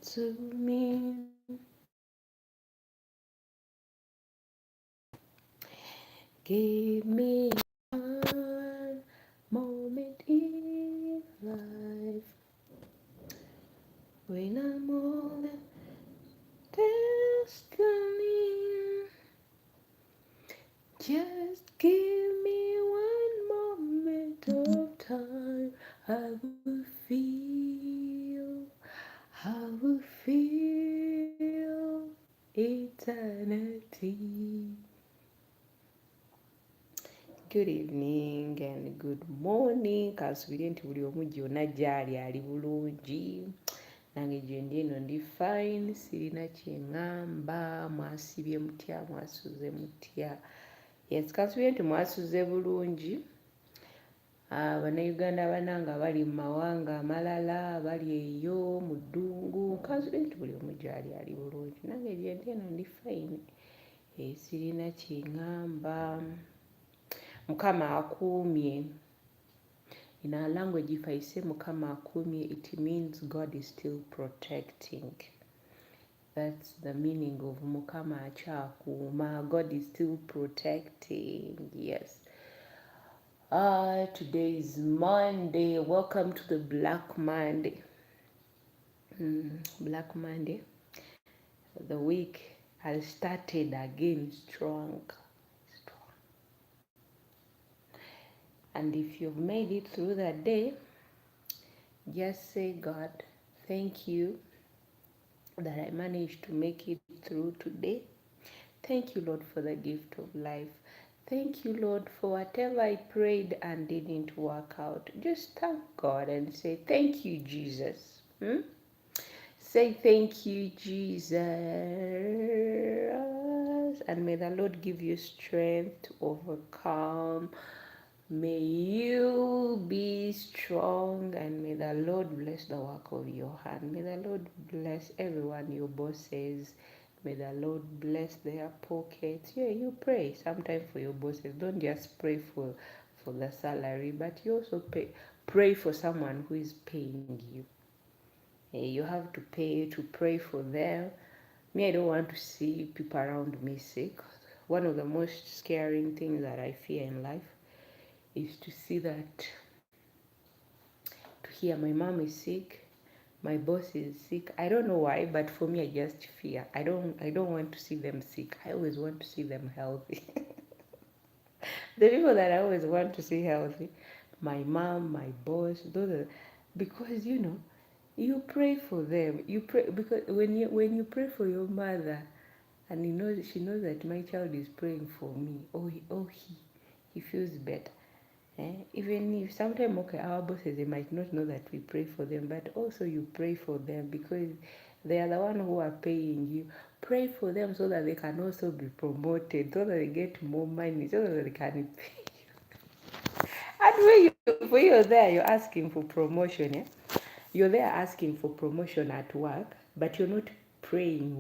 to me. Give me one moment in life when I'm all destiny. Just give me one moment of time. I will feel eternity. Good evening and good morning. Kasubire nti buli omu gyonna gy'ali ali bulungi. Nange gye ndi eno ndi fine, sirina kyeŋŋamba. Mwasibye mutya, mwasuze mutya? Yes, kasubire nti mwasuze bulungi. Bannayuganda bannange bali mu mawanga amalala, bali eyo mu ddungu. Kasubire nti buli omu gy'ali ali bulungi. Nange gye ndi eno ndi fine, sirina kyeŋŋamba. Mukama akuumye. In our language, if I say Mukama akuumye, it means God is still protecting. That's the meaning of Mukama akyakuuma. God is still protecting. Yes. Today is Monday. Welcome to the Black Monday. Black Monday. The week has started again strong. And if you've made it through that day, just say, God, thank you that I managed to make it through today. Thank you, Lord, for the gift of life. Thank you, Lord, for whatever I prayed and didn't work out. Just thank God and say, thank you, Jesus. Say, thank you, Jesus. And may the Lord give you strength to overcome. May you be strong, and may the Lord bless the work of your hand. May the Lord bless everyone, your bosses. May the Lord bless their pockets. Yeah, you pray sometime for your bosses. Don't just pray for the salary, but you also pray for someone who is paying you. You have to pray for them. Me, I don't want to see people around me sick. One of the most scaring things that I fear in life is to see that, to hear my mom is sick, my boss is sick. I don't know why, but for me, I just fear. I don't want to see them sick. I always want to see them healthy. The people that I always want to see healthy, my mom, my boss, those are, because you pray for them. You pray because when you pray for your mother, and she knows that my child is praying for me, he feels better. Even if sometimes, okay, our bosses, they might not know that we pray for them, but also you pray for them because they are the one who are paying you. Pray for them so that they can also be promoted, so that they get more money, so that they can pay you. And when you're there, you're asking for promotion. You're there asking for promotion at work, but you're not praying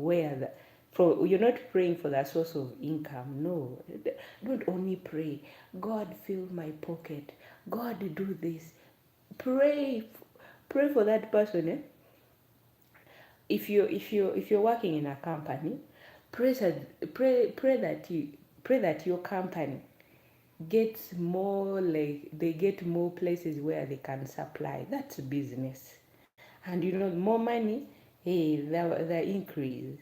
you're not praying for the source of income. No, don't only pray, God, fill my pocket. God, do this. Pray for that person. If you're working in a company, pray that your company gets more, like they get more places where they can supply. That's business. And more money, the increase.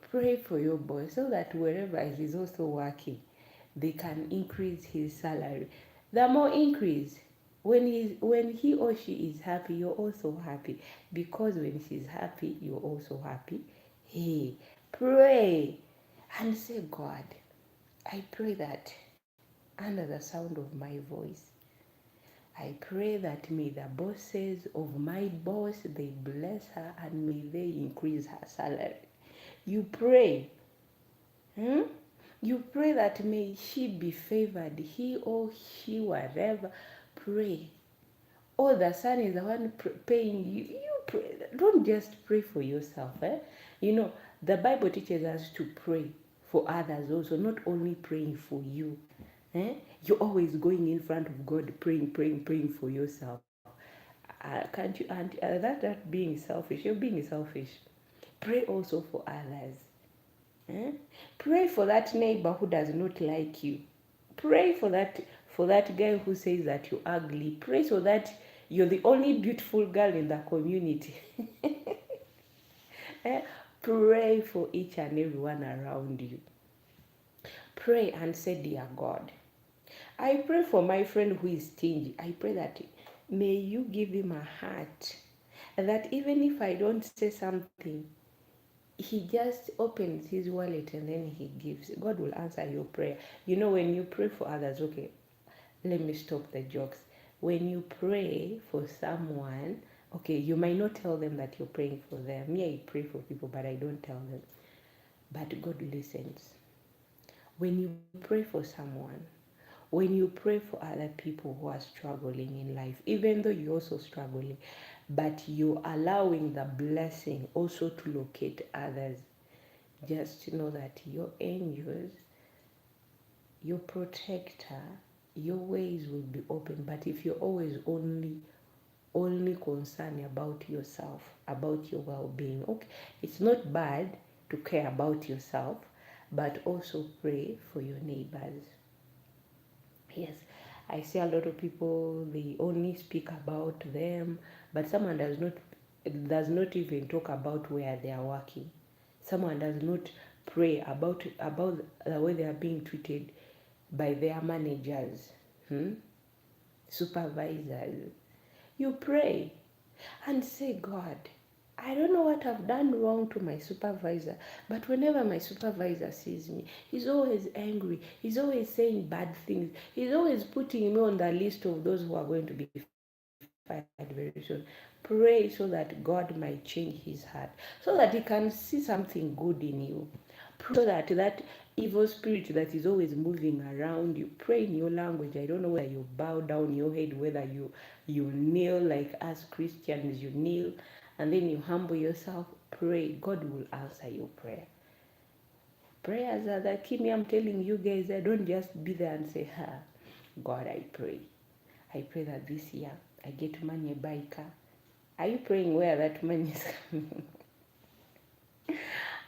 Pray for your boss so that wherever he's also working, they can increase his salary. The more increase, when he or she is happy, you're also happy. Because when she's happy, you're also happy. Pray and say, God, I pray that under the sound of my voice, I pray that may the bosses of my boss, they bless her and may they increase her salary. You pray. You pray that may she be favored, he or she, whatever. Pray. Oh, the son is the one paying you. You pray. Don't just pray for yourself. The Bible teaches us to pray for others also, not only praying for you. You're always going in front of God, praying for yourself. Can't you? And that being selfish, you're being selfish. Pray also for others. Eh? Pray for that neighbor who does not like you. Pray for that guy who says that you're ugly. Pray so that you're the only beautiful girl in the community. Eh? Pray for each and everyone around you. Pray and say, dear God, I pray for my friend who is stingy. I pray that may you give him a heart that even if I don't say something, he just opens his wallet and then he gives. God will answer your prayer. You know, when you pray for others, okay, let me stop the jokes. When you pray for someone, okay, you might not tell them that you're praying for them. Me, I pray for people, but I don't tell them. But God listens. When you pray for someone, when you pray for other people who are struggling in life, even though you're also struggling, but you're allowing the blessing also to locate others, just know that your angels, your protector, your ways will be open. But if you're always only concerned about yourself, about your well-being, okay, it's not bad to care about yourself, but also pray for your neighbors. Yes, I see a lot of people, they only speak about them, but someone does not even talk about where they are working. Someone does not pray about the way they are being treated by their managers, supervisors. You pray and say, God, I don't know what I've done wrong to my supervisor, but whenever my supervisor sees me, he's always angry. He's always saying bad things. He's always putting me on the list of those who are going to be fired very soon. Pray so that God might change his heart, so that he can see something good in you. Pray so that evil spirit that is always moving around you, pray in your language. I don't know whether you bow down your head, whether you kneel like us Christians, you kneel and then you humble yourself. Pray. God will answer your prayer. Prayers are the key. I'm telling you guys, I don't just be there and say, God, I pray. I pray that this year I get money, buy a car. Are you praying where that money is coming?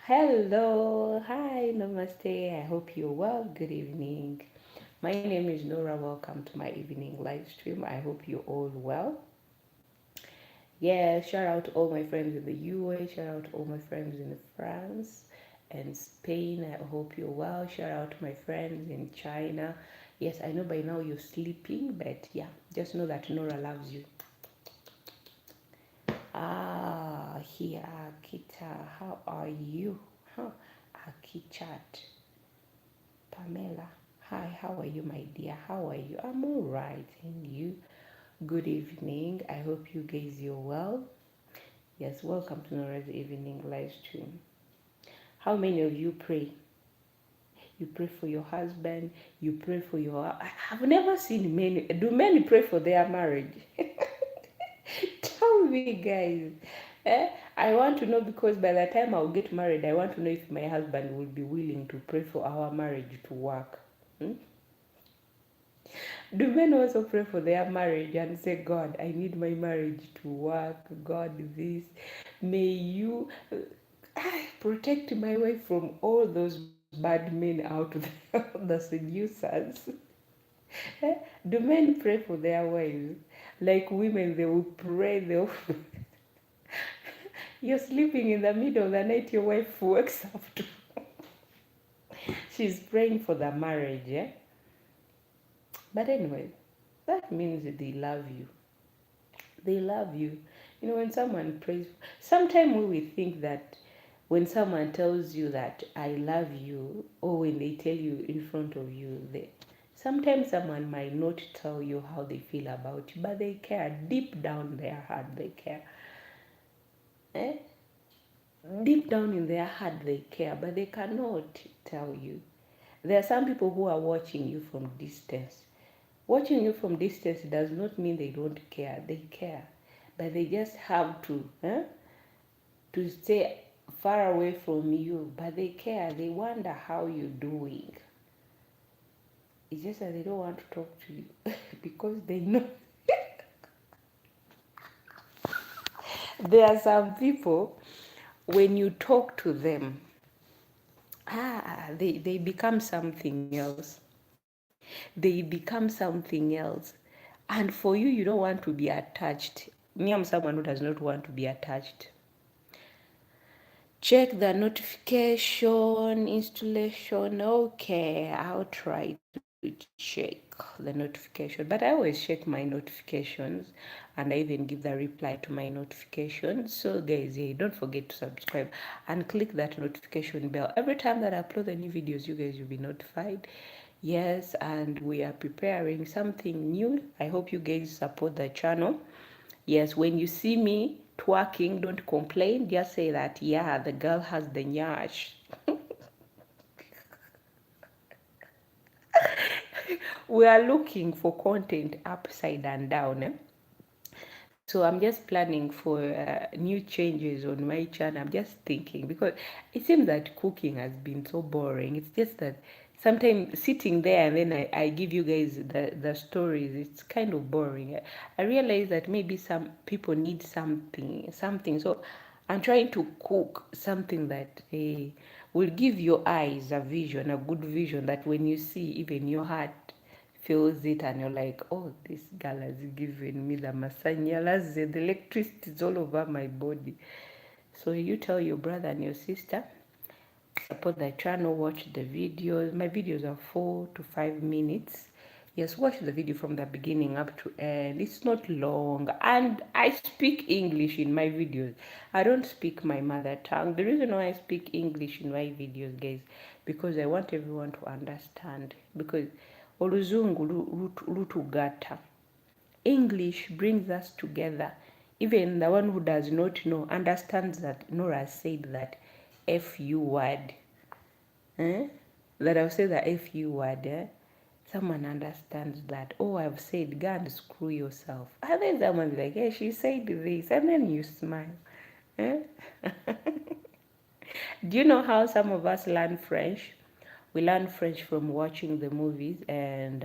Hello, hi, namaste. I hope you're well. Good evening. My name is Nora. Welcome to my evening live stream. I hope you're all well. Yeah, shout out to all my friends in the UAE. Shout out to all my friends in France and Spain. I hope you're well. Shout out to my friends in China. Yes, I know by now you're sleeping, but yeah, just know that Nora loves you. Here, Akita, how are you? Akichat. Pamela, hi, how are you, my dear? How are you? I'm all right, and you? Good evening. I hope you guys are well. Yes, welcome to Nora's evening live stream. How many of you pray? You pray for your husband. You pray for your. I've never seen many. Do men pray for their marriage? Tell me, guys. I want to know, because by the time I'll get married, I want to know if my husband will be willing to pray for our marriage to work. Do men also pray for their marriage and say, God, I need my marriage to work. God, this. May you protect my wife from all those bad men out there, the seducers. Do men pray for their wives? Like women, they will pray. You're sleeping in the middle of the night, your wife wakes up. She's praying for the marriage, yeah? But anyway, that means they love you. They love you. You know, when someone prays, sometimes we think that when someone tells you that I love you, or when they tell you in front of you, sometimes someone might not tell you how they feel about you, but they care. Deep down their heart, they care. Deep down in their heart, they care, but they cannot tell you. There are some people who are watching you from distance. Watching you from distance does not mean they don't care. They care, but they just have to stay far away from you. But they care. They wonder how you're doing. It's just that they don't want to talk to you because they know. There are some people when you talk to them, they become something else. They become something else. And for you, you don't want to be attached. Me, I'm someone who does not want to be attached. Check the notification installation. Okay, I'll try to check the notification, but I always check my notifications, and I even give the reply to my notifications. So guys, hey, don't forget to subscribe and click that notification bell. Every time that I upload the new videos, you guys will be notified. Yes, and we are preparing something new. I hope you guys support the channel. Yes, when you see me twerking, don't complain. Just say that, yeah, the girl has the nyash. We are looking for content upside and down. So I'm just planning for new changes on my channel. I'm just thinking because it seems that cooking has been so boring. It's just that sometimes sitting there and then I give you guys the stories, it's kind of boring. I realize that maybe some people need something. So I'm trying to cook something that will give your eyes a vision, a good vision that when you see, even your heart feels it and you're like, oh, this girl has given me the masanyalas, the electricity is all over my body. So you tell your brother and your sister, support the channel, watch the videos. My videos are 4 to 5 minutes. Yes, watch the video from the beginning up to end. It's not long, and I speak English in my videos. I don't speak my mother tongue. The reason why I speak English in my videos, guys, because I want everyone to understand. Because oluzungu lutugata. English brings us together. Even the one who does not know understands that Nora said that FU word. That I've said the FU word. Someone understands that. Oh, I've said, go and screw yourself. And then someone's like, hey, she said this. And then you smile. Eh? Do you know how some of us learn French? We learn French from watching the movies, and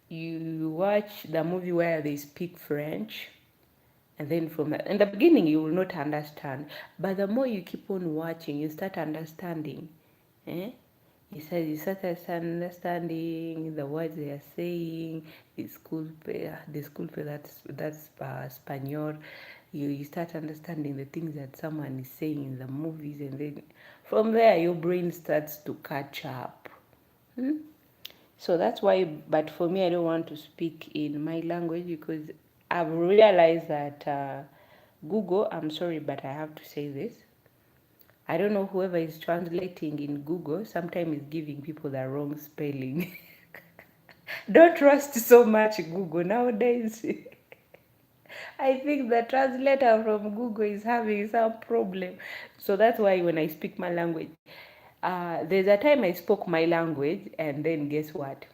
you watch the movie where they speak French, and then from in the beginning you will not understand, but the more you keep on watching, you start understanding. You start understanding the words they are saying. The school pay that's Spanish. You start understanding the things that someone is saying in the movies, and then from there your brain starts to catch up. So that's why, but for me, I don't want to speak in my language because I've realized that Google, I'm sorry, but I have to say this. I don't know whoever is translating in Google, sometimes is giving people the wrong spelling. Don't trust so much Google nowadays. I think the translator from Google is having some problem. So that's why when I speak my language, there's a time I spoke my language, and then guess what?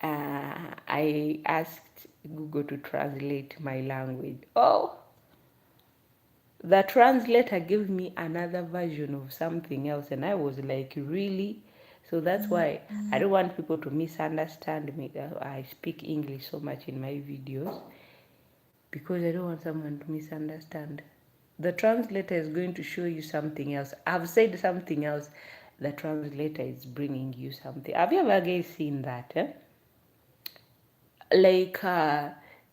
I asked Google to translate my language. Oh, the translator gave me another version of something else, and I was like, really? So that's why I don't want people to misunderstand me. I speak English so much in my videos because I don't want someone to misunderstand. The translator is going to show you something else. I've said something else. The translator is bringing you something. Have you ever guys seen that? Like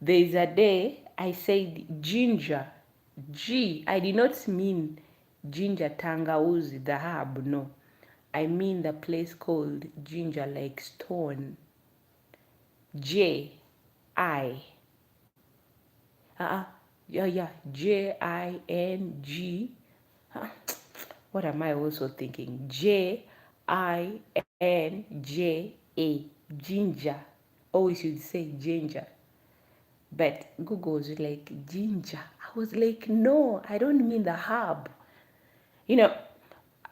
there's a day I said ginger. I did not mean ginger tangauzi, the herb, no. I mean the place called ginger, like stone. J I Jing. What am I also thinking? Jinja. Ginger. Oh, we should say ginger. But Google was like, ginger. I was like, no, I don't mean the herb. You know,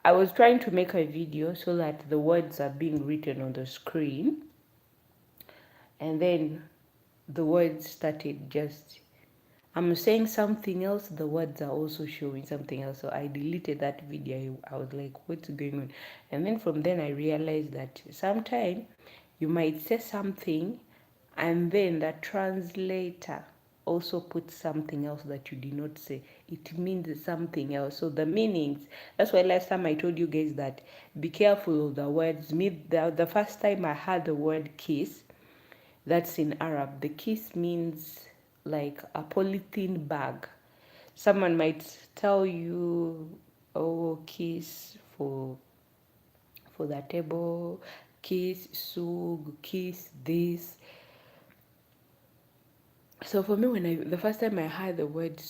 I was trying to make a video so that the words are being written on the screen. And then the words started just, I'm saying something else, the words are also showing something else. So I deleted that video. I was like, what's going on? And then from then I realized that sometimes you might say something and then the translator also put something else that you did not say. It means something else. So the meanings, that's why last time I told you guys that be careful of the words. Me, the first time I heard the word kiss, that's in Arab. The kiss means like a polythene bag. Someone might tell you, oh, kiss for the table, kiss sug, kiss this. So for me, when the first time I heard the word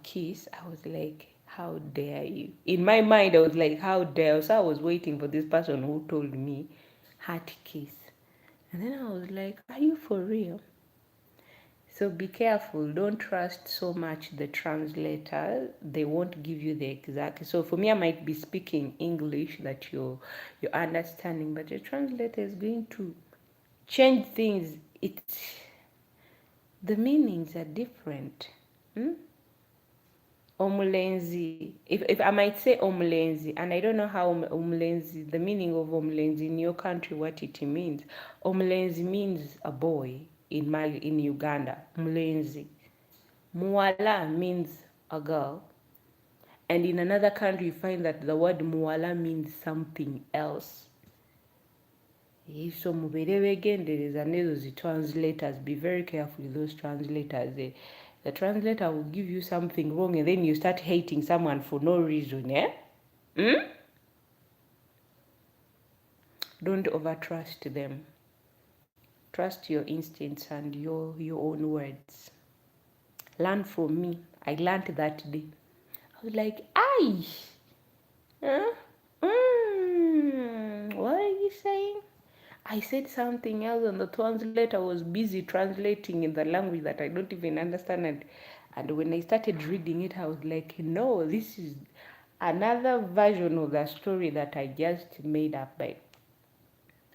kiss, I was like, how dare you? In my mind, I was like, how dare? So I was waiting for this person who told me heart kiss. And then I was like, are you for real? So be careful. Don't trust so much the translator. They won't give you the exact. So for me, I might be speaking English that you're understanding, but the translator is going to change things. The meanings are different. Omulenzi. If I might say omulenzi, and I don't know how omulenzi, the meaning of omulenzi in your country, what it means. Omulenzi means a boy in Uganda. Mulenzi. Muwala means a girl. And in another country, you find that the word muwala means something else. So mubere begendereza nezo translators. Be very careful with those translators. The translator will give you something wrong and then you start hating someone for no reason. Don't overtrust them. Trust your instincts and your own words. Learn from me. I learned that day. I was like, aye. What are you saying? I said something else and the translator was busy translating in the language that I don't even understand. And when I started reading it, I was like, no, this is another version of the story that I just made up. But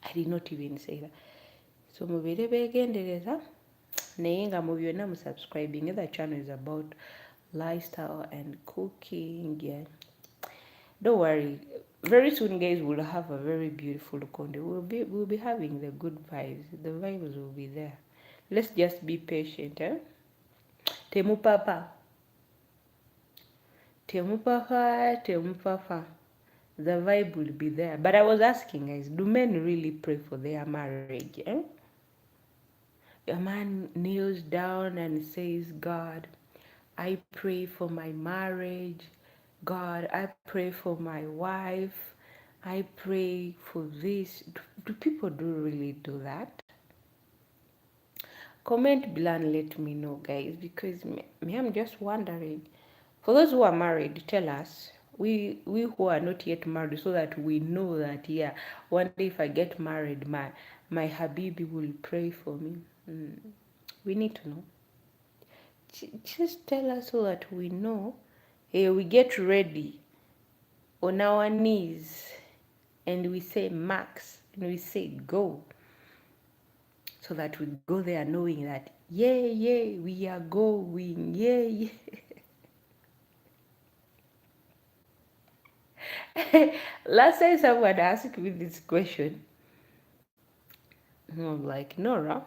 I did not even say that. So mubere begendereza naye nga mu byonna mu subscribing. The channel is about lifestyle and cooking. Yeah. Don't worry. Very soon, guys, we'll have a very beautiful content. We'll be having the good vibes. The vibes will be there. Let's just be patient, eh? Temu papa. The vibe will be there. But I was asking, guys, do men really pray for their marriage? Eh? A man kneels down and says, God, I pray for my marriage. God, I pray for my wife. I pray for this. Do people really do that? Comment below and let me know, guys, because me I'm just wondering. For those who are married, tell us. We who are not yet married, so that we know that, yeah, one day if I get married, my Habibi will pray for me. We need to know. Just tell us so that we know. Hey, we get ready on our knees and we say max and we say go, so that we go there knowing that yeah, we are going, yeah. Last time someone asked me this question, I'm like, Nora,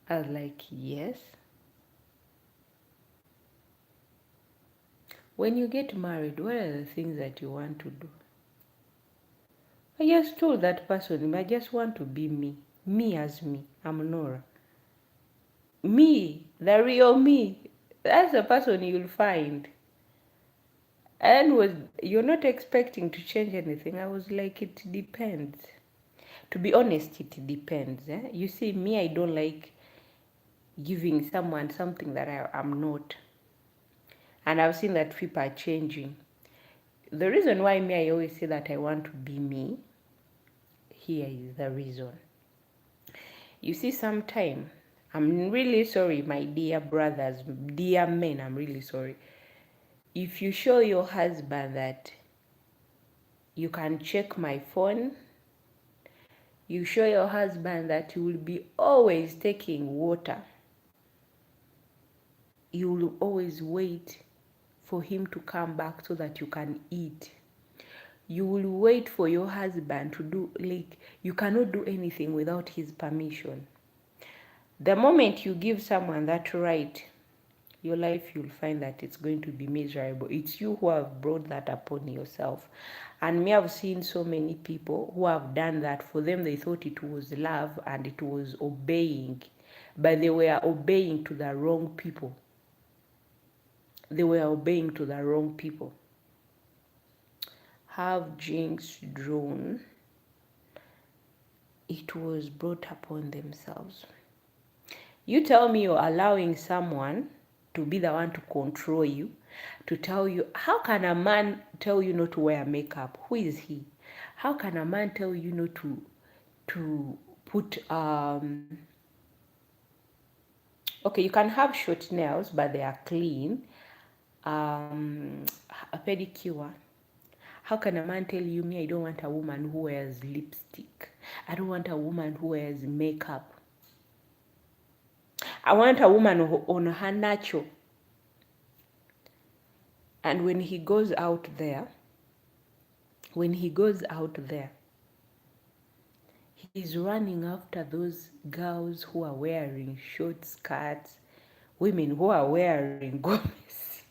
I was like, yes. When you get married, what are the things that you want to do? I just told that person, I just want to be me. Me as me. I'm Nora. Me, the real me. That's the person you'll find. And you're not expecting to change anything. I was like, it depends. To be honest, it depends. Eh? You see, me, I don't like giving someone something that I'm not. And I've seen that people are changing. The reason why I always say that I want to be me, here is the reason. You see, sometime, I'm really sorry, my dear brothers, dear men, I'm really sorry. If you show your husband that you can check my phone, you show your husband that you will be always taking water, you will always wait for him to come back so that you can eat. You will wait for your husband to do, like, you cannot do anything without his permission. The moment you give someone that right, your life, you'll find that it's going to be miserable. It's you who have brought that upon yourself. And me, I've seen so many people who have done that. For them, they thought it was love and it was obeying, but they were obeying to the wrong people. They were obeying to the wrong people. Have jinx drawn, it was brought upon themselves. You tell me you're allowing someone to be the one to control you, to tell you, how can a man tell you not to wear makeup? Who is he? How can a man tell you not to put okay, you can have short nails but they are clean, a pedicure. How can a man tell you, me, I don't want a woman who wears lipstick, I don't want a woman who wears makeup, I want a woman on her natural. And when he goes out there, he's running after those girls who are wearing short skirts, women who are wearing gomez.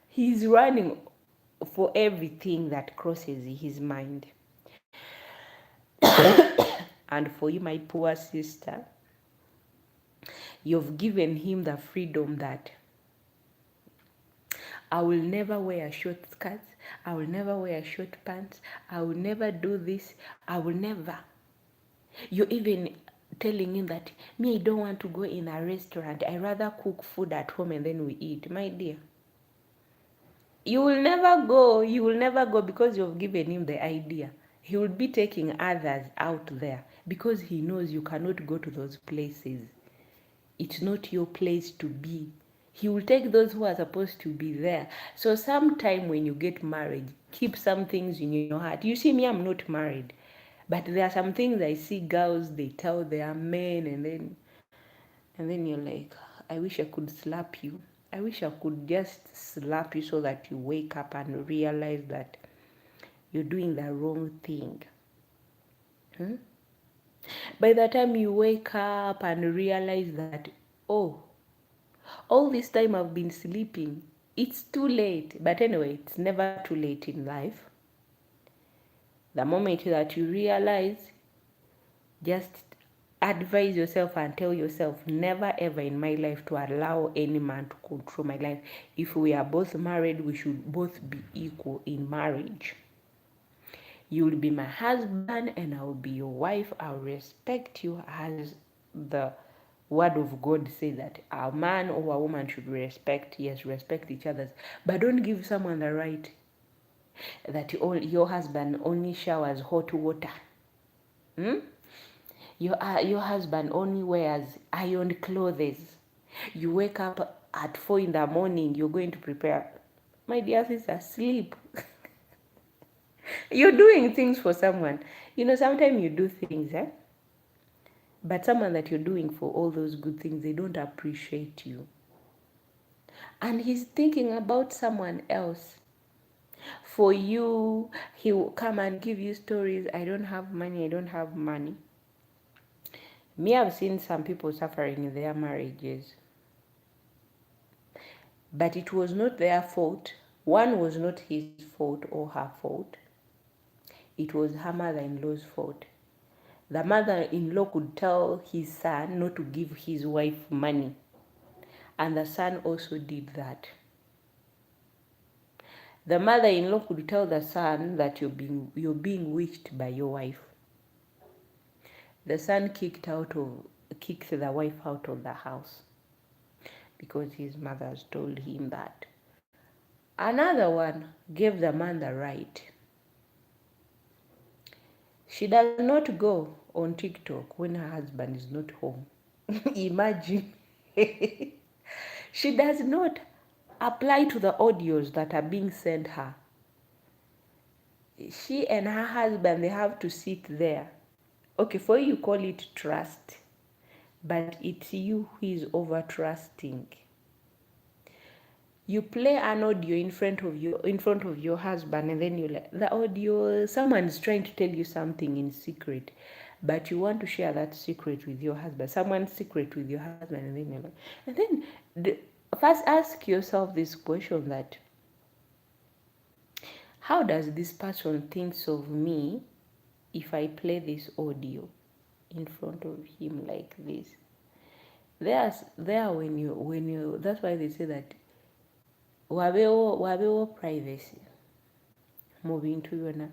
He's running for everything that crosses his mind. And for you, my poor sister, you've given him the freedom that I will never wear short skirts, I will never wear short pants, I will never do this, I will never. You're even telling him that, me, I don't want to go in a restaurant, I rather cook food at home and then we eat. My dear, you will never go because you've given him the idea. He will be taking others out there because he knows you cannot go to those places. It's not your place to be. He will take those who are supposed to be there. So sometime when you get married, keep some things in your heart. You see, me, I'm not married, but there are some things I see girls, they tell their men, and then you're like, I wish I could slap you. I wish I could just slap you so that you wake up and realize that you're doing the wrong thing. By the time you wake up and realize that, oh, all this time I've been sleeping, it's too late. But anyway, it's never too late in life. The moment that you realize, just advise yourself and tell yourself, never ever in my life to allow any man to control my life. If we are both married, we should both be equal in marriage. You will be my husband and I will be your wife. I'll respect you as the word of God says that a man or a woman should respect, yes, respect each other. But don't give someone the right that your husband only showers hot water. Your husband only wears ironed clothes. You wake up at 4 in the morning, you're going to prepare. My dear sister, sleep. You're doing things for someone. Sometimes you do things, but someone that you're doing for all those good things, they don't appreciate you. And he's thinking about someone else. For you, he will come and give you stories. I don't have money, I don't have money. Me, I've seen some people suffering in their marriages. But it was not their fault. One was not his fault or her fault. It was her mother-in-law's fault. The mother-in-law could tell his son not to give his wife money. And the son also did that. The mother-in-law could tell the son that you're being witched by your wife. The son kicked the wife out of the house because his mother has told him that. Another one gave the man the right. She does not go on TikTok when her husband is not home. Imagine. She does not apply to the audios that are being sent her. She and her husband, they have to sit there. Okay, for you call it trust, but it's you who is over trusting. You play an audio in front of your husband, and then you like the audio, someone's trying to tell you something in secret, but you want to share that secret with your husband, someone's secret with your husband, and then you're like, and then first ask yourself this question: that how does this person thinks of me if I play this audio in front of him like this? There when you that's why they say that wabewo privacy. Moving to you now.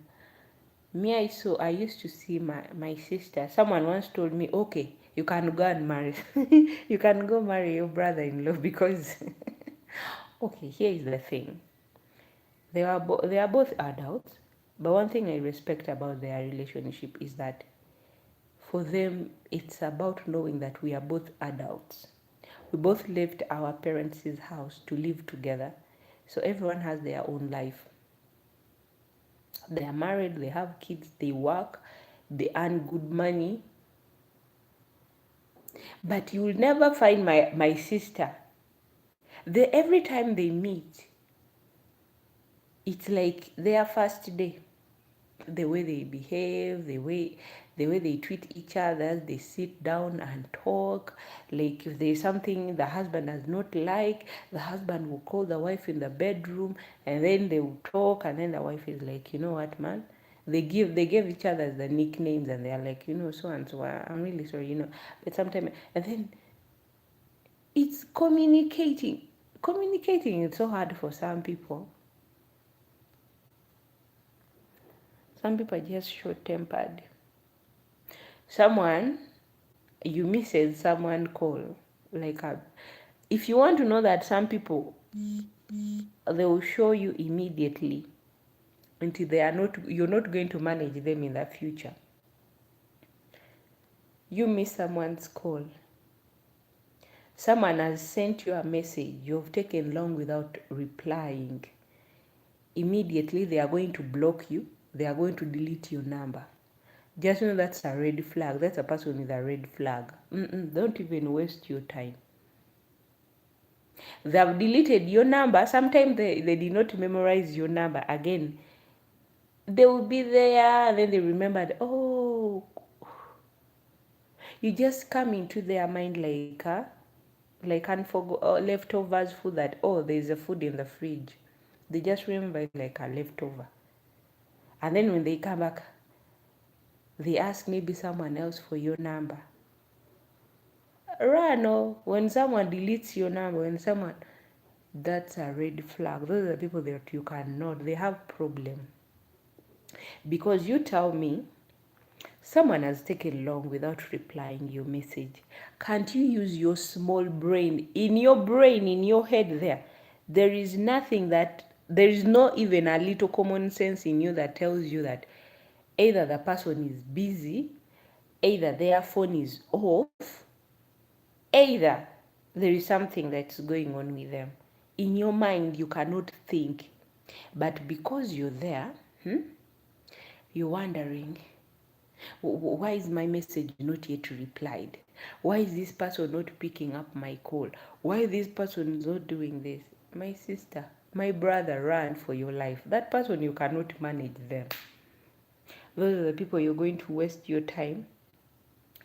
Me, I used to see my sister. Someone once told me, okay, you can go and marry. You can go marry your brother-in-law because okay, here is the thing. They are both adults, but one thing I respect about their relationship is that for them it's about knowing that we are both adults. We both left our parents' house to live together. So everyone has their own life. They are married, they have kids, they work, they earn good money. But you will never find my sister. Every time they meet, it's like their first day. The way they behave, the way they treat each other, they sit down and talk. Like if there's something the husband does not like, the husband will call the wife in the bedroom, and then they will talk, and then the wife is like, you know what, man? They give each other the nicknames, and they're like, so and so. I'm really sorry. But sometimes, and then it's communicating. Communicating is so hard for some people. Some people are just short-tempered. You missed someone call. Like, if you want to know that some people, they will show you immediately until you're not going to manage them in the future. You miss someone's call. Someone has sent you a message. You've taken long without replying. Immediately, they are going to block you. They are going to delete your number. Just know that's a red flag. That's a person with a red flag. Don't even waste your time. They have deleted your number. Sometimes they did not memorize your number. Again, they will be there, and then they remembered, oh, you just come into their mind like leftovers food, that, oh, there's a food in the fridge. They just remember it like a leftover. And then when they come back, they ask maybe someone else for your number. Run. When someone deletes your number, that's a red flag. Those are the people that you cannot, they have problem. Because you tell me someone has taken long without replying your message. Can't you use your small brain, in your head there? There is not even a little common sense in you that tells you that either the person is busy, either their phone is off, either there is something that's going on with them. In your mind, you cannot think. But because you're there, you're wondering, why is my message not yet replied? Why is this person not picking up my call? Why this person is not doing this? My sister, my brother, run for your life. That person, you cannot manage them. Those are the people you're going to waste your time.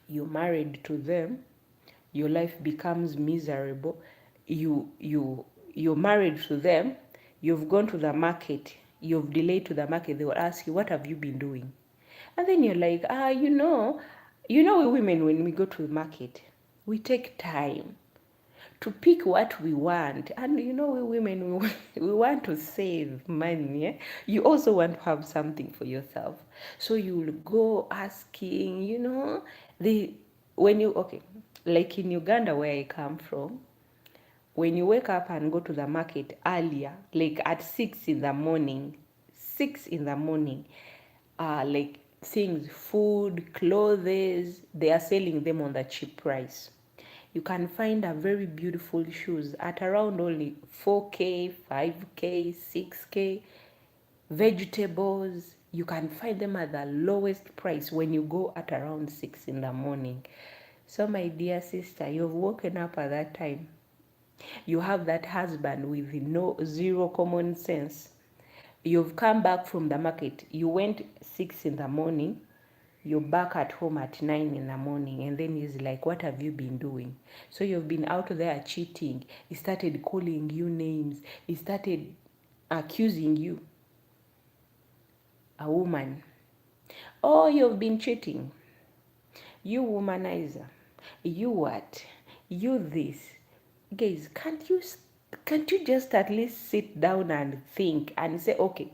You're married to them. Your life becomes miserable. You're married to them. You've gone to the market. You've delayed to the market. They will ask you, what have you been doing? And then you're like, we women, when we go to the market, we take time to pick what we want. And we women, we want to save money. Yeah? You also want to have something for yourself. So you'll go asking, like in Uganda where I come from, when you wake up and go to the market earlier, like at 6 in the morning, like things, food, clothes, they are selling them on the cheap price. You can find a very beautiful shoes at around only 4K, 5K, 6K. Vegetables, you can find them at the lowest price when you go at around 6 in the morning. So my dear sister, you've woken up at that time. You have that husband with zero common sense. You've come back from the market. You went 6 in the morning. you're back at home at 9 in the morning, and then he's like, what have you been doing? So you've been out there cheating. He started calling you names. He started accusing you, a woman. Oh, you've been cheating. You womanizer. You what? You this. Guys, can't you just at least sit down and think and say, okay,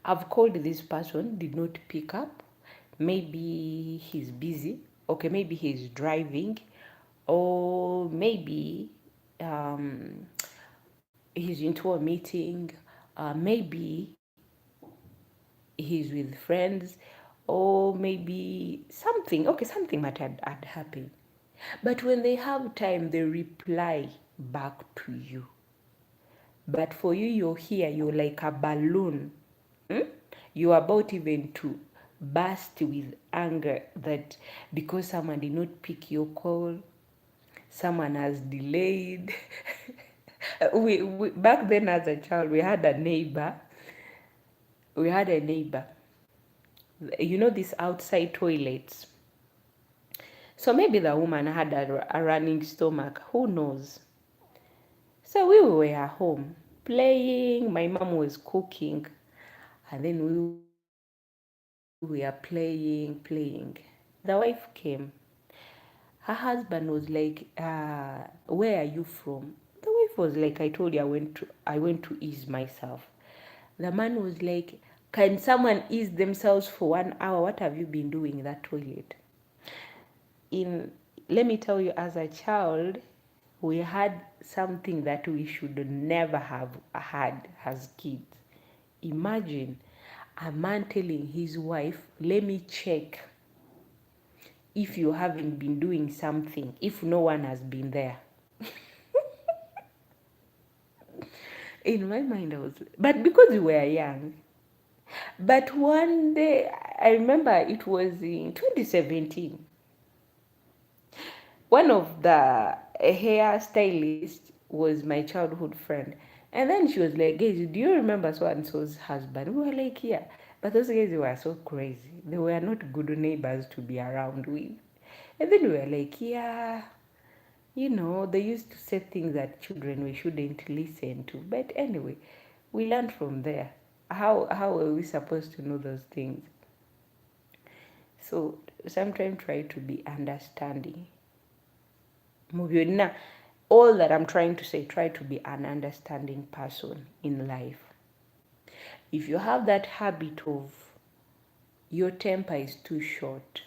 I've called this person, did not pick up. Maybe he's busy. Okay, maybe he's driving, or maybe um, he's into a meeting. Maybe he's with friends, or maybe something. Okay, something might had happened. But when they have time, they reply back to you. But for you, you're here, you're like a balloon. Hmm? You're about even to burst with anger that because someone did not pick your call, someone has delayed. We back then as a child, we had a neighbor. We had a neighbor. You know these outside toilets. So maybe the woman had a running stomach. Who knows? So we were at home playing. My mom was cooking, and then we were playing. The wife came. Her husband was like, where are you from? The wife was like, I told you I went to ease myself. The man was like, can someone ease themselves for 1 hour? What have you been doing in that toilet? In Let me tell you, as a child, we had something that we should never have had as kids. Imagine a man telling his wife, let me check if you haven't been doing something, if no one has been there. In my mind, I was, but because we were young. But one day, I remember it was in 2017. One of the hairstylists was my childhood friend. And then she was like, guys, do you remember so and so's husband? We were like, yeah. But those guys were so crazy. They were not good neighbors to be around with. And then we were like, yeah, they used to say things that children we shouldn't listen to. But anyway, we learned from there. How are we supposed to know those things? So sometimes try to be understanding. All that I'm trying to say, try to be an understanding person in life. If you have that habit of your temper is too short,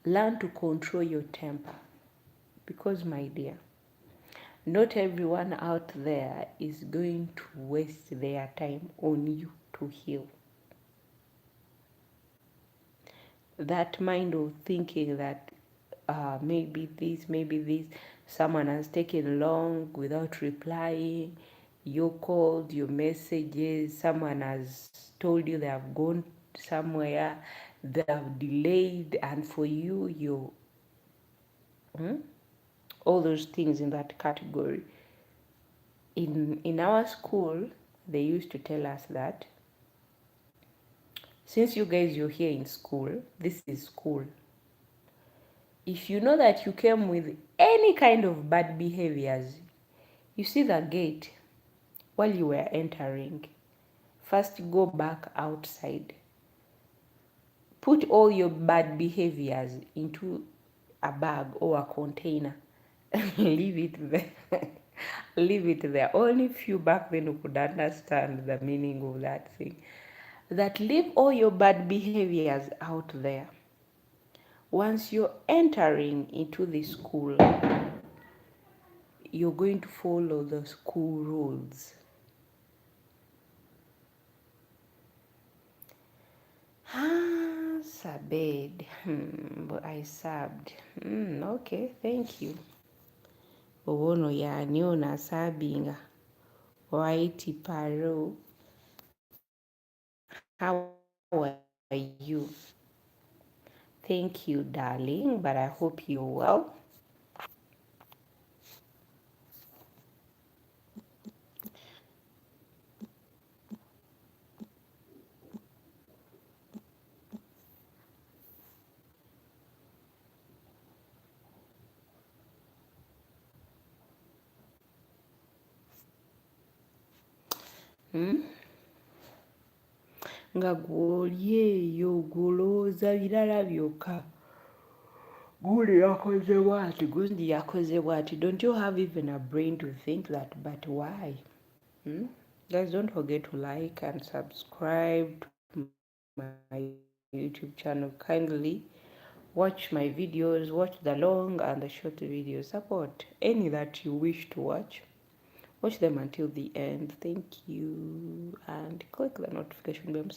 learn to control your temper. Because, my dear, not everyone out there is going to waste their time on you to heal. That mind of thinking that maybe this, someone has taken long without replying, you called, your messages, someone has told you they have gone somewhere, they have delayed, and for you, all those things in that category. In our school, they used to tell us that since you guys you're here in school, this is school. If you know that you came with any kind of bad behaviors, you see the gate while you were entering. First, go back outside. Put all your bad behaviors into a bag or a container. Leave it there. Leave it there. Only if you back then you could understand the meaning of that thing. That leave all your bad behaviors out there. Once you're entering into the school, you're going to follow the school rules. Sabed. But I subbed. Okay, thank you. Owono yani ona sabinga. Whitey Paro. How are you? Thank you, darling, but I hope you're well. nga gw'oli eyo gw'olowooza birala byokka. Gundi yakoze bw'ati, gundi yakoze bw'ati. Don't you have even a brain to think that? But why? Guys, don't forget to like and subscribe to my YouTube channel. Kindly watch my videos, watch the long and the short videos. Support any that you wish to watch. Watch them until the end. Thank you. And click the notification bell.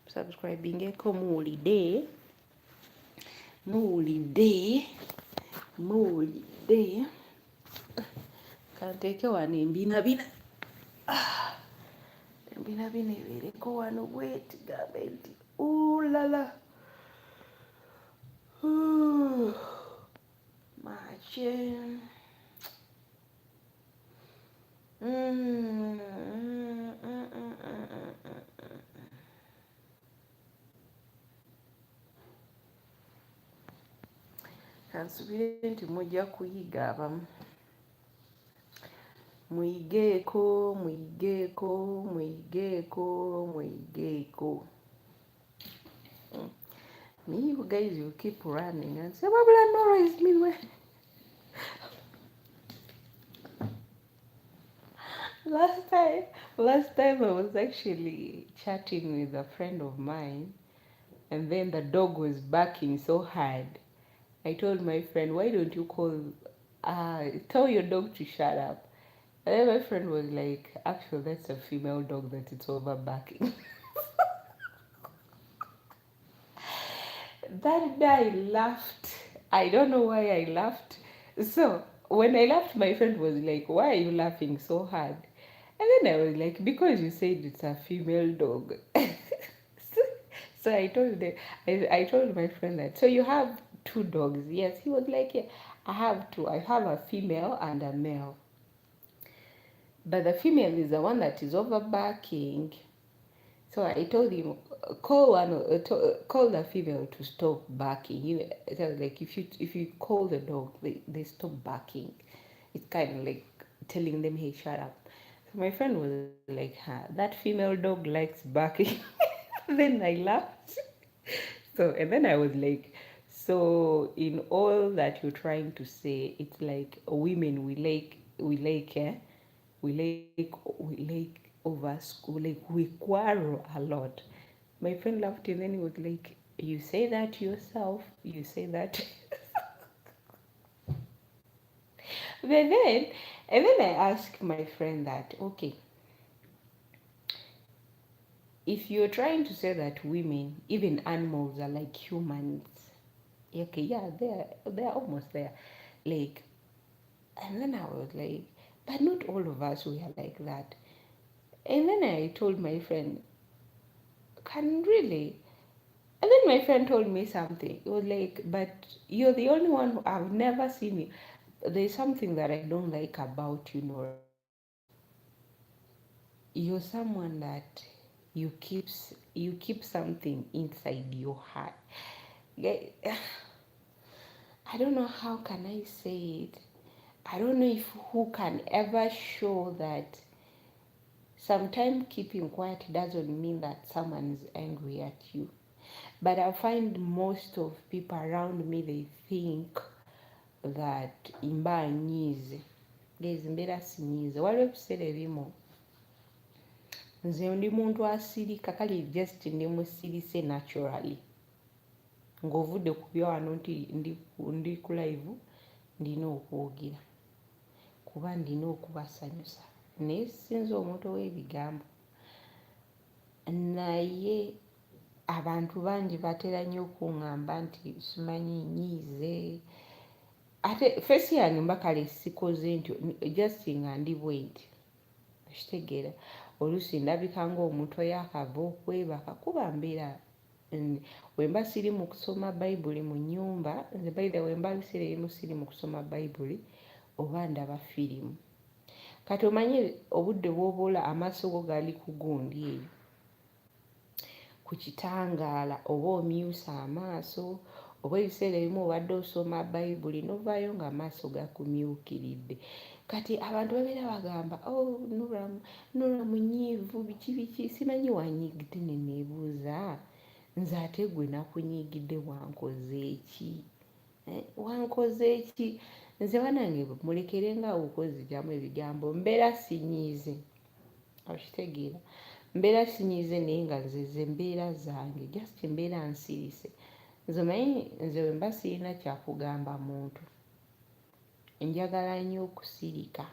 Subscribing eko muwulidde kanteeke wano embina ebeereko wano bweti gambe nti ulala mache kansubire nti mujja kuyiga abamu. Muyigeeko. Me, you guys, you keep running and say, Babula Norah is midway. Last time I was actually chatting with a friend of mine, and then the dog was barking so hard. I told my friend, why don't you tell your dog to shut up? And then my friend was like, actually, that's a female dog that it's over barking. That day I laughed. I don't know why I laughed. So when I laughed, my friend was like, why are you laughing so hard? And then I was like, because you said it's a female dog. So I told my friend that, so you have 2 dogs? Yes. He was like, yeah, I have 2. I have a female and a male. But the female is the one that is over barking. So I told him, call the female to stop barking. It was like if you call the dog, they stop barking. It's kind of like telling them, hey, shut up. So my friend was like, that female dog likes barking. Then I laughed. So and then I was like, so in all that you're trying to say, it's like women we over school, like we quarrel a lot. My friend laughed and then he was like, you say that yourself, you say that. And then I asked my friend that, okay, if you're trying to say that women, even animals, are like humans, okay, yeah, they're almost there, like. And then I was like, but not all of us we are like that. And then I told my friend, can really? And then my friend told me something. It was like, but you're the only one who I've never seen you. There's something that I don't like about you, Norah. You're someone that you keep something inside your heart. I don't know how can I say it. I don't know if who can ever show that sometimes keeping quiet doesn't mean that someone is angry at you. But I find most of people around me, they think that imba nyize. Guys, mbeera sinyize. Waliwo ebiseera ebimu nze ndi muntu asirika, kale just ndi musirise naturally. Ng'ovudde ku bya wano nti ndi ku live, ndina okwogera kuba ndina okubasanyusa. Naye sinza omuntu ow'ebigambo. Naye abantu bangi batera nnyo okuŋŋamba nti simanyi nyiize. Ate fesi yange mba kale sikoze nti just nga ndi bwenti. Okitegeera, oluusi ndabika ng'omuntu oyakava okwebaka kuba mbeera wemba siri mu kusoma bayibuli mu nnyumba. Nze by the way mba biseera ebimu siri mu kusoma bayibuli oba ndaba firimu. Kati omanye obudde bw'obula amaaso go gali ku gundi eyo ku kitangaala, oba omyusa amaaso oba ebiseera ebimu obadde osoma bayibuli novaayo nga amaaso gakumyukiridde. Kati abantu babeera bagamba Norah munyiivu biki simanyi wanyiigidde neneebuuza nze ate gwe nakunyiigidde wankoze eki nze banange mulekerenga okozigyamu ebigambo mbeera sinyiize okitegeera mbeera sinyiize naye nga nze mbeera zange just mbeera nsirise nze manyi nze wemba sirina kyakugamba muntu njagala nnyo okusirika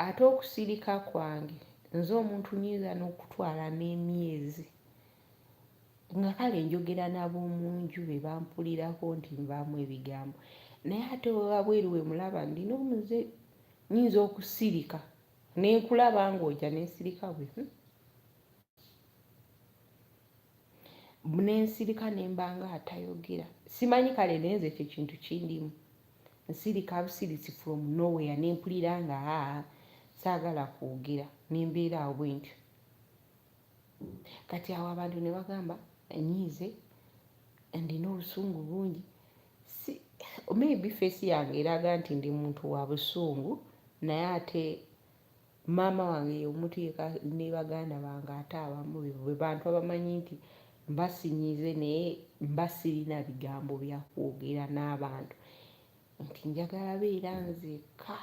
ate okusirika kwange nze omuntu nyinza n'okutwala n'emyezi nga kale njogera n'ab'omunju be bampulirako nti nvaamu ebigambo naye ate wabweru we mulaba ndina omuze nyinza okusirika nenkulaba ng'ojja nensirika bwe nensirika nembanga atayogera simanyi kale nenze ekyo kintu kindimu nsirika busirisi from nowhere nempulira nga saagala kwogera nembeera awo bwentyo kati awo abantu ne bagamba nyiize ndina obusungu bungi maybe face yange eraga nti ndi muntu wa busungu naye ate maama wange omuntu yeka ne baganda bange ate abamu bwe bantu abamanyi nti mba sinyiize naye mba sirina bigambo bya kwogera n'abantu nti njagala beera nzekka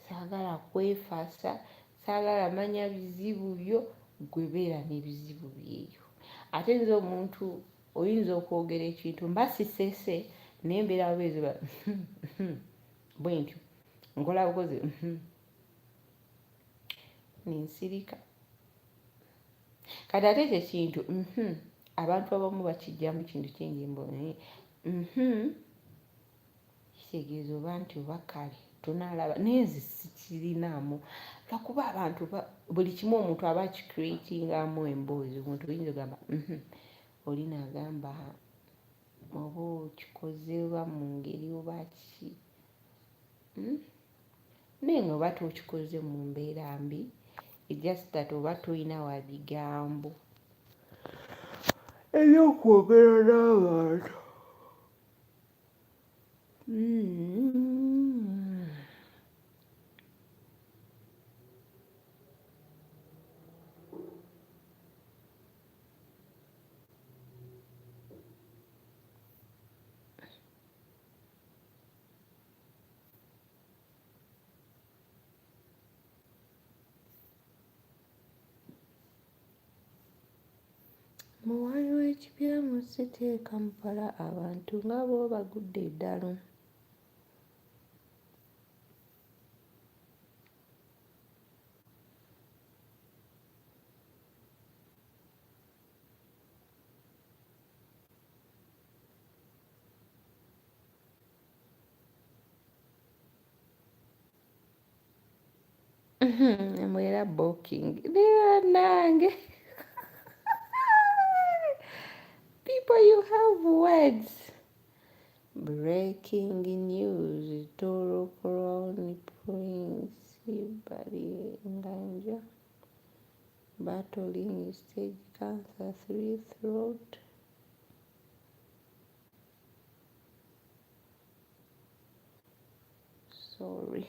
saagala kwefaasa saagala manya bizibu byo gwe beera n'ebizibu byeyo ate nze omuntu oyinza okwogera ekintu mba sisese naye mbeera bwezi bwentyo nkola bukozi nensirika kati ate ekyo kintu abantu abamu bakijjamu kintu kingi mbone kitegeeza oba nti oba kale tunaalaba naye nze sikirinaamu lwakuba abantu buli kimu omuntu aba akicreatingamu emboozi omuntu oyinza ogamba oli naagamba oba okikoze oba mu ngeri oba ki naye nga oba tokikoze mu mbeera mbi just that oba tolina wa bigambo ebyokwogera n'abantu muwaayi w'ekibya mu ssite e Kampala abantu nga bo bagudde eddalo mwera booking nange people you have words breaking news Toro Crown Prince Bari Nganja battling stage cancer 3 throat sorry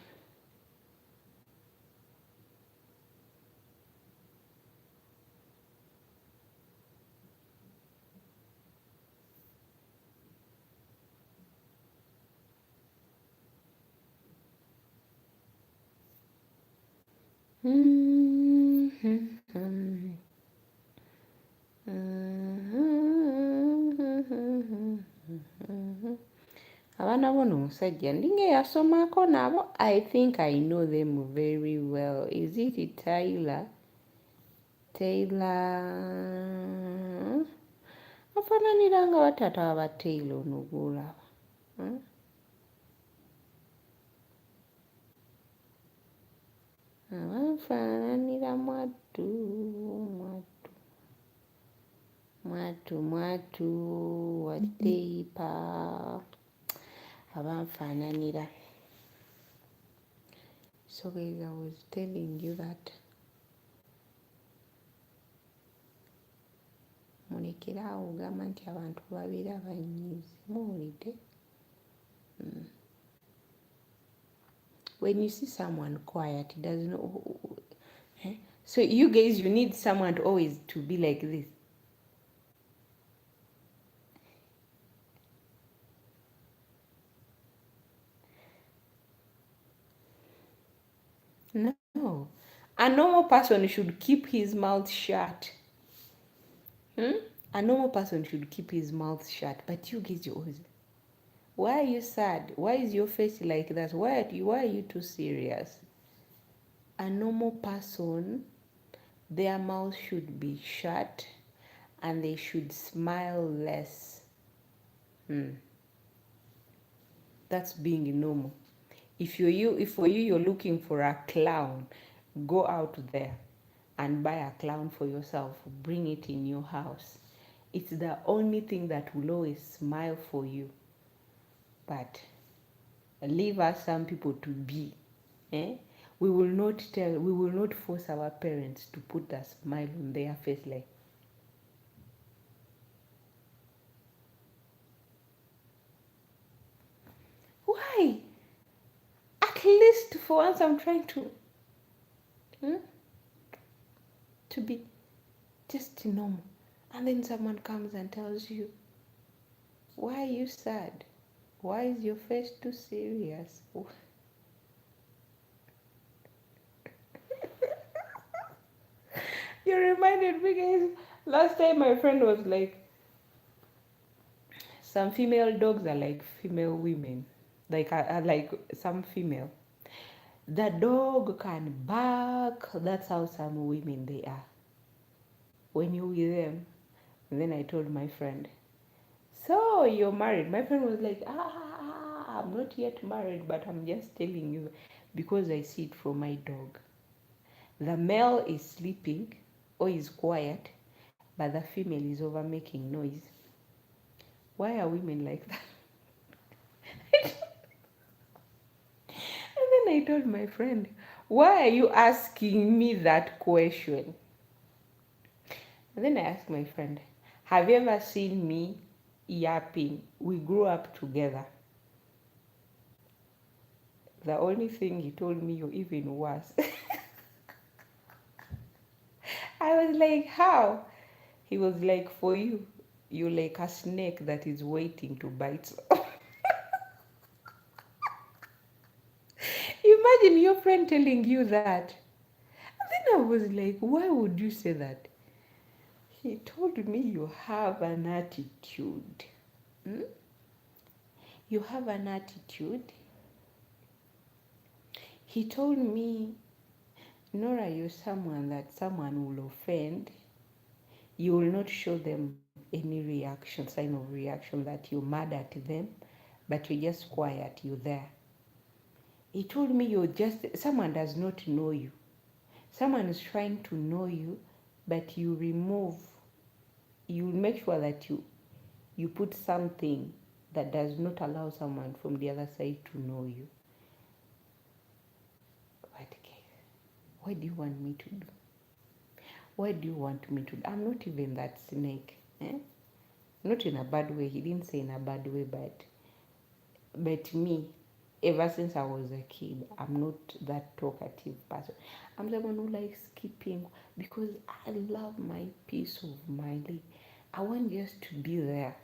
abaana bono omusajja ndinga eyasomako nabo I think I know them very well is it Taylor afaananira nga batata wa Taylor ono gwolaba abanfaananira mwatu wateipa abanfaananira so guys I was telling you that onekerawo ogamba nti abantu babeera banyiizi muwulidde. When you see someone quiet, it doesn't so you guys, you need someone to always to be like this. No, a normal person should keep his mouth shut. A normal person should keep his mouth shut, but you guys, you always, why are you sad? Why is your face like that? Why are you too serious? A normal person, their mouth should be shut and they should smile less. That's being normal. If for you you're looking for a clown, go out there and buy a clown for yourself. Bring it in your house. It's the only thing that will always smile for you. But leave us some people to be. We will not force our parents to put a smile on their face like. Why? At least for once I'm trying to be just normal. And then someone comes and tells you, why are you sad? Why is your face too serious? You reminded me, guys. Last time my friend was like, some female dogs are like female women. Like some female. The dog can bark. That's how some women they are. When you're with them. And then I told my friend, so you're married? My friend was like, I'm not yet married, but I'm just telling you because I see it from my dog. The male is sleeping or is quiet, but the female is over making noise. Why are women like that? And then I told my friend, why are you asking me that question? And then I asked my friend, have you ever seen me yapping? We grew up together. The only thing he told me, you're even worse. I was like, how? He was like, for you, you're like a snake that is waiting to bite. Imagine your friend telling you that. And then I was like, why would you say that? He told me you have an attitude. You have an attitude. He told me, Nora, you're someone that someone will offend. You will not show them any reaction, sign of reaction that you're mad at them, but you're just quiet, you're there. He told me you're just, someone does not know you. Someone is trying to know you, but you make sure that you put something that does not allow someone from the other side to know you. But okay, what do you want me to do? What do you want me to do? I'm not even that snake. Not in a bad way. He didn't say in a bad way, but me, ever since I was a kid, I'm not that talkative person. I'm someone who likes keeping, because I love my peace of mind. I want just to be there.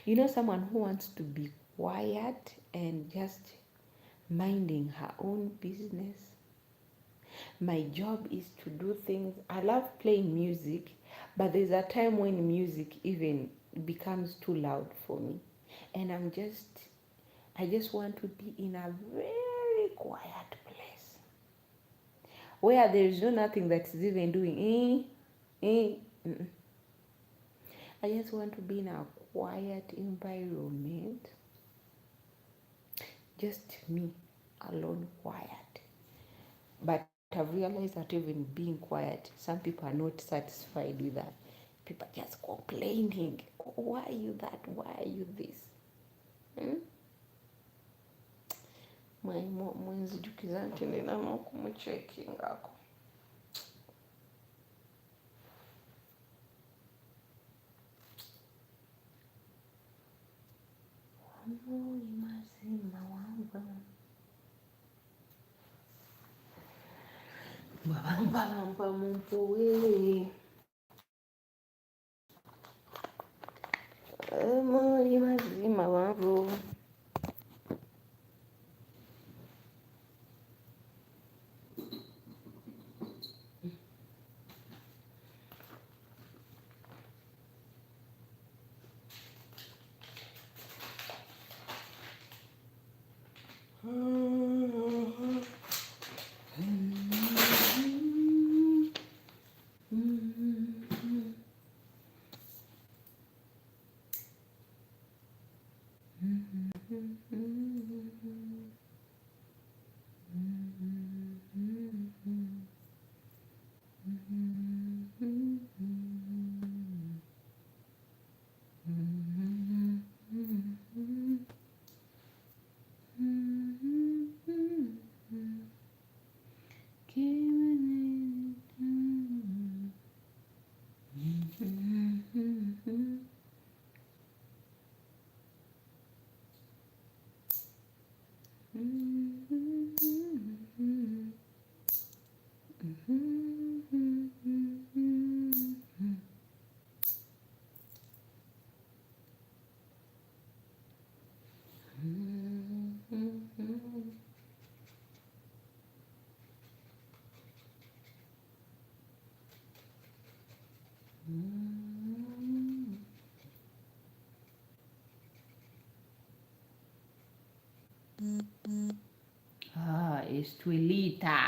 You know, someone who wants to be quiet and just minding her own business. My job is to do things. I love playing music, but there's a time when music even becomes too loud for me. And I just want to be in a very quiet place where there's nothing that's even doing. I just want to be in a quiet environment. Just me, alone, quiet. But I've realized that even being quiet, some people are not satisfied with that. People are just complaining. Oh, why are you that? Why are you this? Mwenzijukiza nti ndinamu okumuchekingako. Babampalampa mumpowe muri mazima wabo. Estuelita.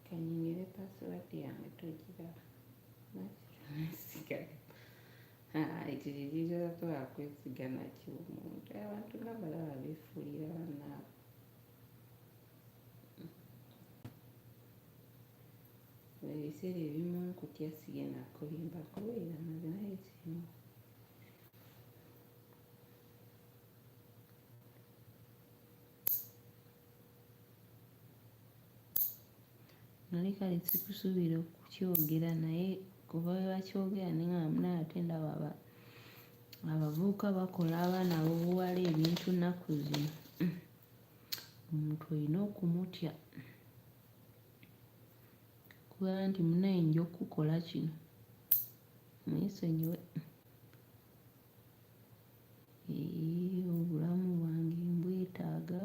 Kanyingire password yange togira nakisigala ekiririzza twakwesiga nakyo omuntu abantu nabalaba befuulira bannaabwe ebiseera ebimu nkutya sigenda kulimba kubeera naye kimu nali kale sikusuubira okukyogera naye kuba bakyogera neŋŋamba ate ndaba abavubuka bakola abaana b'obuwala ebintu nnaku zino omuntu olina okumutya kuba nti munaye nja okukola kino mwesonyiwe obulamu bwange mbwetaaga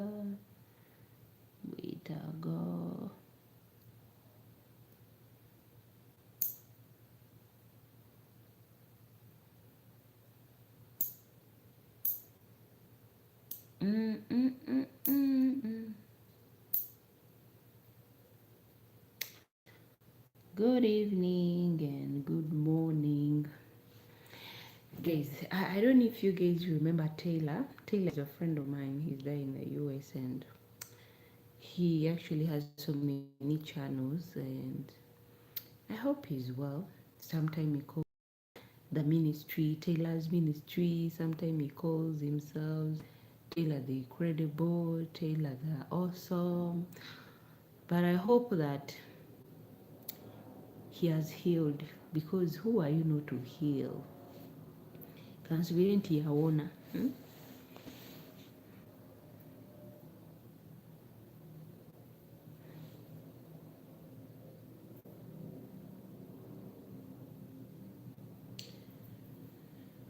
Good evening and good morning, guys. I don't know if you guys remember Taylor. Taylor is a friend of mine. He's there in the US and he actually has so many channels and I hope he's well. Sometimes he calls the ministry Taylor's ministry. Sometimes he calls himself Taylor the Incredible, Taylor the Awesome. But I hope that he has healed, because who are you not to heal? Kansubiri nti yawona.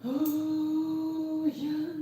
Oh yeah.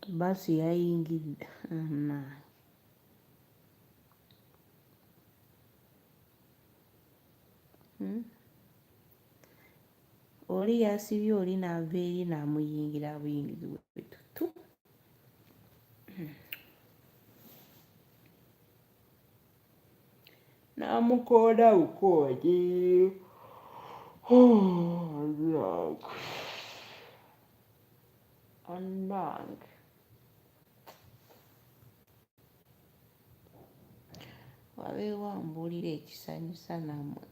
basi yayingidde. Oli yasibye oli n'ava eri n'amuyingira buyingizi bwetutu. Namukoda bukoodi. Anange. Wabeewo ambuulira ekisanyusa nammwe.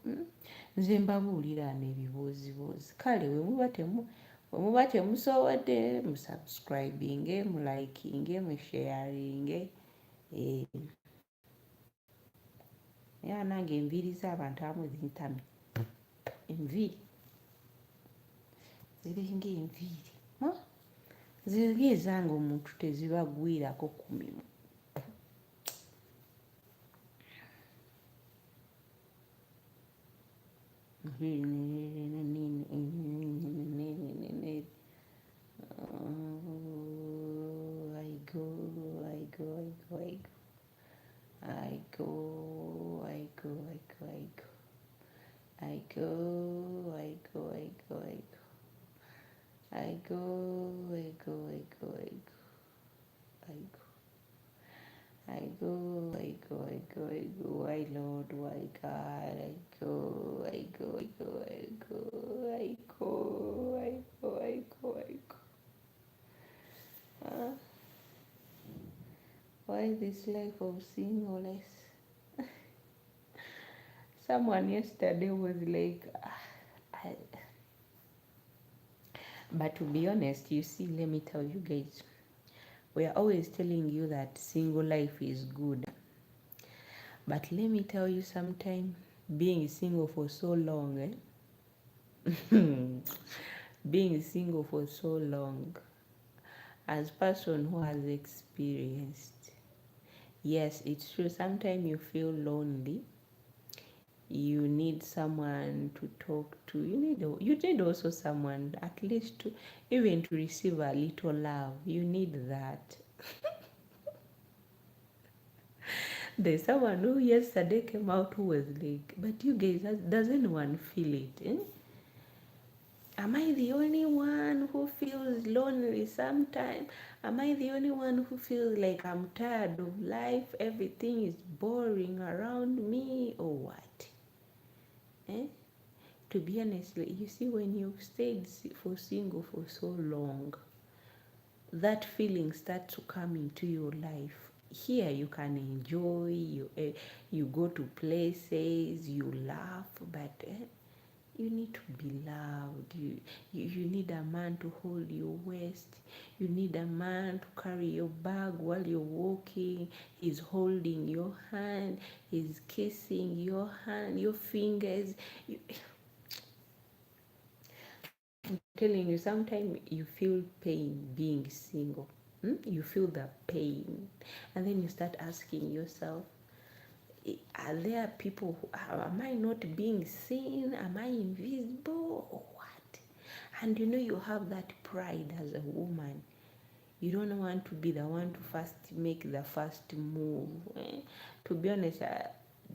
Nze mbabuulira n'ebibuuzibuuzi. Kale we muba temusobodde musubscribinge, mulayikinge, musharinge. Era nange enviiri z'abantu abamu zintamye. Enviiri ziringa enviiri. Ziri ezanga omuntu tezibagwirako ku mimwa. Why Lord, why God, I go. Why this life of singleness? Someone yesterday was like, but to be honest, you see, let me tell you guys, we are always telling you that single life is good. But let me tell you, sometimes being single for so long, being single for so long, as a person who has experienced, yes, it's true, sometimes you feel lonely. You need someone to talk to. You need also someone at least to even to receive a little love. You need that. There's someone who yesterday came out who was like, but you guys, does anyone feel it? Am I the only one who feels lonely sometimes? Am I the only one who feels like I'm tired of life? Everything is boring around me, or what? To be honest, you see, when you've stayed single for so long, that feeling starts to come into your life. Here you can enjoy, you go to places, you laugh, but you need to be loved. You need a man to hold your waist. You need a man to carry your bag while you're walking. He's holding your hand. He's kissing your hand, your fingers. I'm telling you, sometimes you feel pain being single. You feel the pain. And then you start asking yourself, are there people am I not being seen? Am I invisible or what? And you have that pride as a woman. You don't want to be the one to first make the first move. To be honest,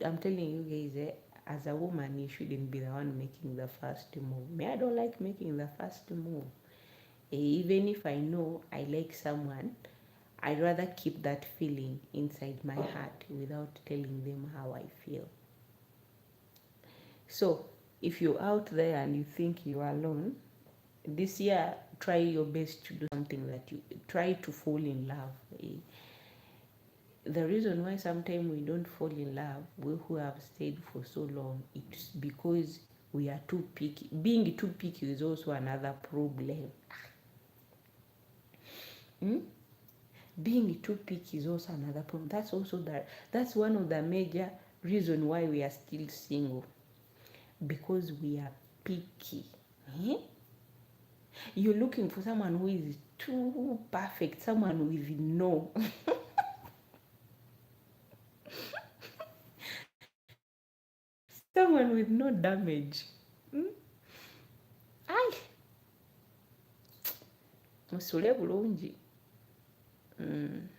I'm telling you guys, as a woman, you shouldn't be the one making the first move. I don't like making the first move. Even if I know I like someone, I'd rather keep that feeling inside my heart without telling them how I feel. So, if you're out there and you think you're alone, this year, try your best to do something that you try to fall in love. The reason why sometimes we don't fall in love, we who have stayed for so long, it's because we are too picky. Being too picky is also another problem. Being too picky is also another problem. That's one of the major reasons why we are still single, because we are picky. You're looking for someone who is too perfect, someone with no someone with no damage. Musule bulungi. Mm.